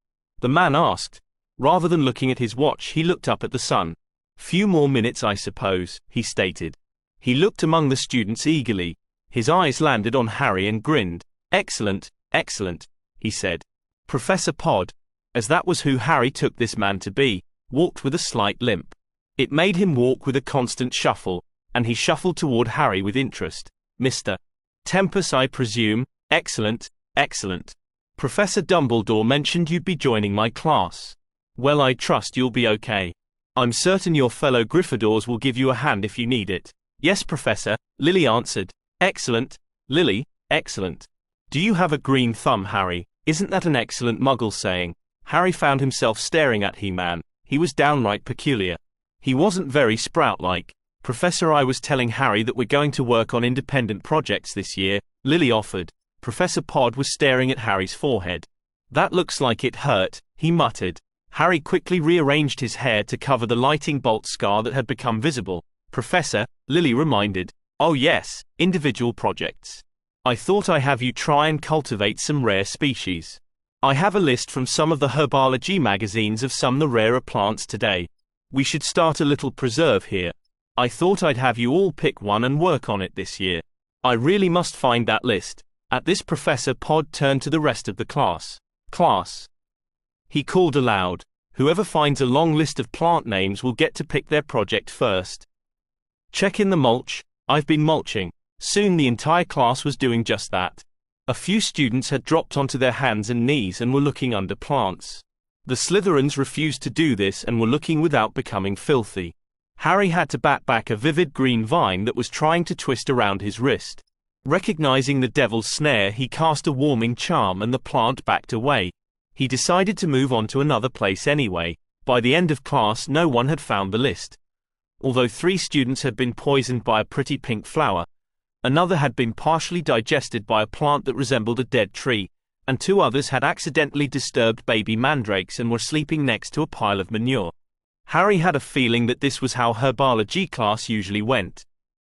The man asked. Rather than looking at his watch, he looked up at the sun. Few more minutes, I suppose, he stated. He looked among the students eagerly. His eyes landed on Harry and grinned. Excellent, excellent, he said. Professor Pod, as that was who Harry took this man to be, walked with a slight limp. It made him walk with a constant shuffle, and he shuffled toward Harry with interest. Mr. Tempus, I presume. Excellent, excellent. Professor Dumbledore mentioned you'd be joining my class. Well, I trust you'll be okay. I'm certain your fellow Gryffindors will give you a hand if you need it. Yes, Professor, Lily answered. Excellent, Lily, excellent. Do you have a green thumb, Harry? Isn't that an excellent Muggle saying? Harry found himself staring at He-Man. He was downright peculiar. He wasn't very Sprout-like. Professor, I was telling Harry that we're going to work on independent projects this year, Lily offered. Professor Pod was staring at Harry's forehead. That looks like it hurt, he muttered. Harry quickly rearranged his hair to cover the lightning bolt scar that had become visible. Professor, Lily reminded. Oh yes, individual projects. I thought I'd have you try and cultivate some rare species. I have a list from some of the herbology magazines of some of the rarer plants today. We should start a little preserve here. I thought I'd have you all pick one and work on it this year. I really must find that list. At this, Professor Pod turned to the rest of the class. Class, he called aloud. Whoever finds a long list of plant names will get to pick their project first. Check in the mulch. I've been mulching. Soon the entire class was doing just that. A few students had dropped onto their hands and knees and were looking under plants. The Slytherins refused to do this and were looking without becoming filthy. Harry had to bat back a vivid green vine that was trying to twist around his wrist. Recognizing the devil's snare, he cast a warming charm and the plant backed away. He decided to move on to another place anyway. By the end of class, no one had found the list. Although 3 students had been poisoned by a pretty pink flower, another had been partially digested by a plant that resembled a dead tree, and 2 others had accidentally disturbed baby mandrakes and were sleeping next to a pile of manure. Harry had a feeling that this was how herbology class usually went.